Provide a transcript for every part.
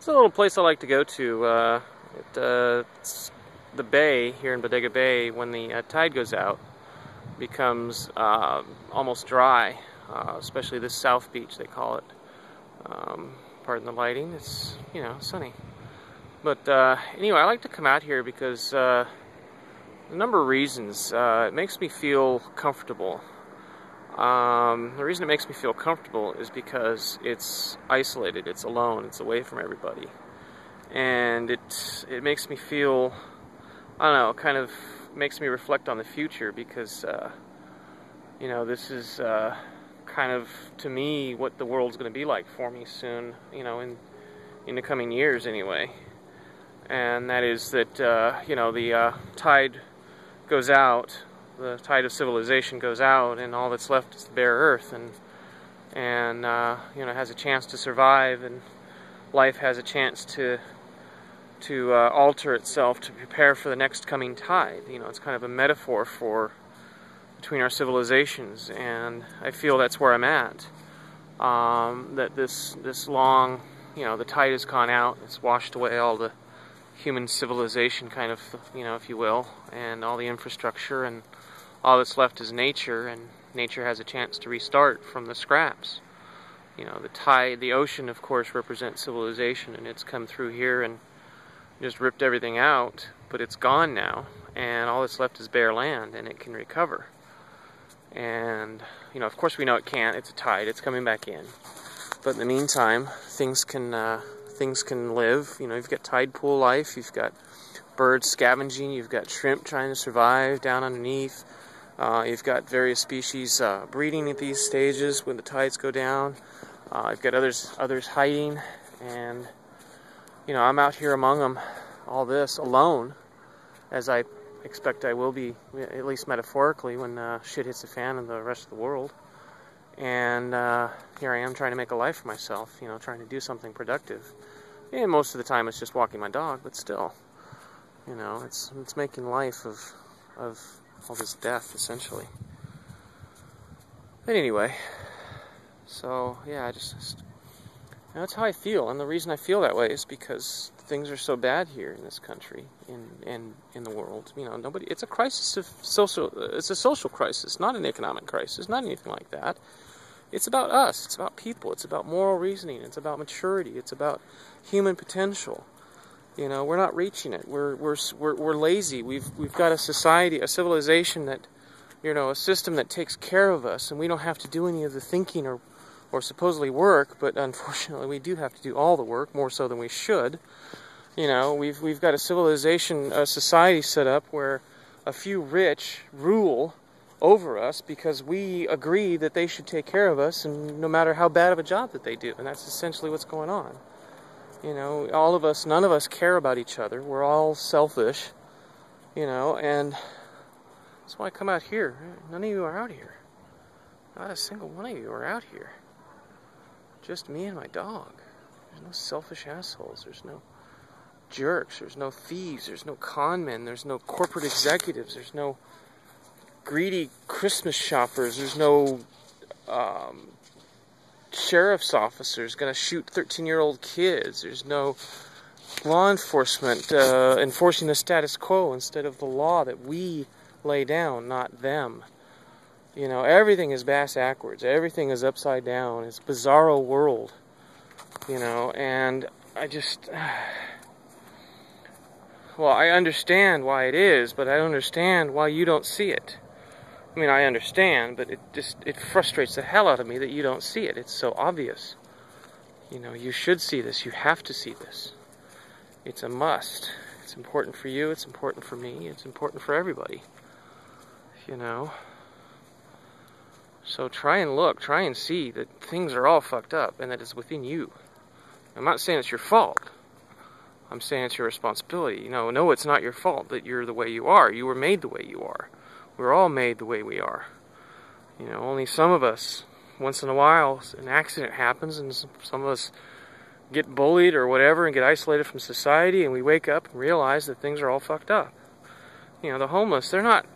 It's a little place I like to go to. It's the bay here in Bodega Bay. When the tide goes out, becomes almost dry, especially this South Beach, they call it. Pardon the lighting, it's, sunny. But anyway, I like to come out here because a number of reasons. It makes me feel comfortable. The reason it makes me feel comfortable is because it's isolated, it's alone, it's away from everybody. And it makes me feel, I don't know, kind of makes me reflect on the future because, this is kind of, to me, what the world's going to be like for me soon, in the coming years anyway. And that is that, the tide goes out, the tide of civilization goes out, and all that's left is the bare earth, and has a chance to survive, and life has a chance to alter itself to prepare for the next coming tide. It's kind of a metaphor for between our civilizations, and I feel that's where I'm at. That this long, the tide has gone out, it's washed away all the human civilization, kind of, if you will, and all the infrastructure, and all that's left is nature, and nature has a chance to restart from the scraps. The tide, the ocean, of course, represents civilization, and it's come through here and just ripped everything out, but it's gone now, and all that's left is bare land, and it can recover. And, of course we know it can't. It's a tide. It's coming back in. But in the meantime, things can live. You've got tide pool life. You've got birds scavenging. You've got shrimp trying to survive down underneath. You've got various species breeding at these stages when the tides go down. You've got others hiding. And, I'm out here among them, all this, alone, as I expect I will be, at least metaphorically, when shit hits the fan in the rest of the world. And here I am trying to make a life for myself, trying to do something productive. And most of the time it's just walking my dog, but still, it's making life of all this death, essentially. But anyway, so yeah, that's how I feel, and the reason I feel that way is because things are so bad here in this country, in the world. It's a crisis of it's a social crisis, not an economic crisis, not anything like that. It's about us, it's about people, it's about moral reasoning, it's about maturity, it's about human potential. We're not reaching it. We're lazy. We've got a society, a civilization that, a system that takes care of us, and we don't have to do any of the thinking or supposedly work, but unfortunately we do have to do all the work, more so than we should. We've got a civilization, a society set up where a few rich rule over us because we agree that they should take care of us, and no matter how bad of a job that they do, and that's essentially what's going on. All of us, none of us care about each other. We're all selfish, and that's why I come out here. None of you are out here. Not a single one of you are out here. Just me and my dog. There's no selfish assholes. There's no jerks. There's no thieves. There's no con men. There's no corporate executives. There's no greedy Christmas shoppers. There's no sheriff's officers going to shoot 13-year-old kids. There's no law enforcement enforcing the status quo instead of the law that we lay down, not them. Everything is bass-ackwards. Everything is upside down. It's a bizarro world. And I just... Well, I understand why it is, but I don't understand why you don't see it. I understand, but it frustrates the hell out of me that you don't see it. It's so obvious. You should see this. You have to see this. It's a must. It's important for you. It's important for me. It's important for everybody. So try and see that things are all fucked up and that it's within you. I'm not saying it's your fault. I'm saying it's your responsibility. No, it's not your fault that you're the way you are. You were made the way you are. We're all made the way we are. Only some of us, once in a while, an accident happens and some of us get bullied or whatever and get isolated from society, and we wake up and realize that things are all fucked up. The homeless, they're not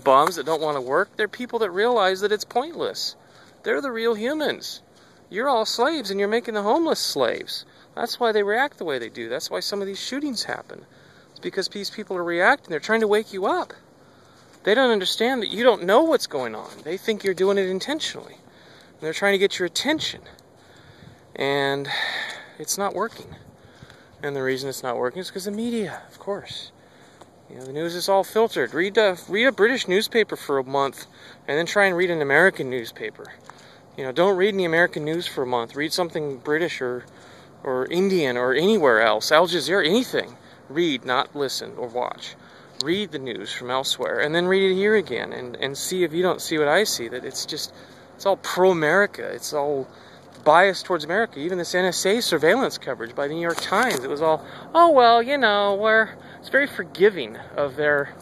bums that don't want to work. They're people that realize that it's pointless. They're the real humans. You're all slaves, and you're making the homeless slaves. That's why they react the way they do. That's why some of these shootings happen. It's because these people are reacting. They're trying to wake you up. They don't understand that you don't know what's going on. They think you're doing it intentionally. And they're trying to get your attention. And it's not working. And the reason it's not working is because the media, of course. You know, the news is all filtered. Read a British newspaper for a month, and then try and read an American newspaper. You know, don't read any American news for a month. Read something British or Indian or anywhere else. Al Jazeera, anything. Read, not listen or watch. Read the news from elsewhere, and then read it here again, and see if you don't see what I see, that it's all pro-America. It's all biased towards America. Even this NSA surveillance coverage by the New York Times, it was all, oh, well, you know, it's very forgiving of their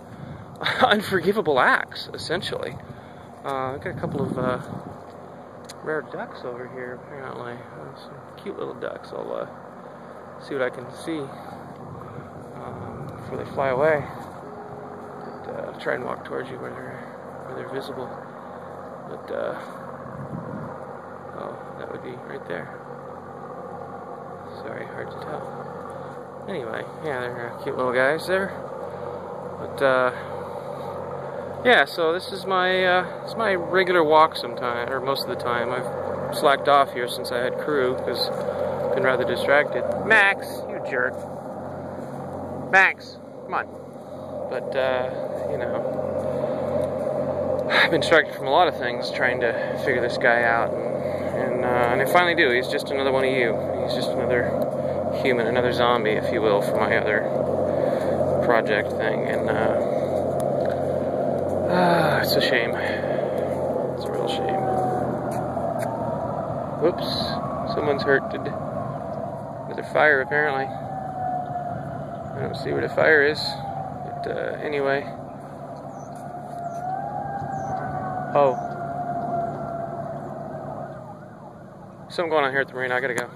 unforgivable acts, essentially. I've got a couple of rare ducks over here, apparently. Some cute little ducks. I'll see what I can see before they fly away. But, I'll try and walk towards you where they're visible. But, oh, that would be right there. Sorry, hard to tell. Anyway, yeah, they're cute little guys there. But, yeah, so this is my regular walk sometime, or most of the time. I've slacked off here since I had crew, because I've been rather distracted. Max, you jerk. Max, come on. But, you know, I've been distracted from a lot of things trying to figure this guy out, and I finally do. He's just another one of you. He's just another human, another zombie, if you will, for my other project thing, and it's a shame. It's a real shame. Whoops, someone's hurted. There's a fire, apparently. I don't see where the fire is, but anyway. Oh. Something going on here at the marina. I gotta go.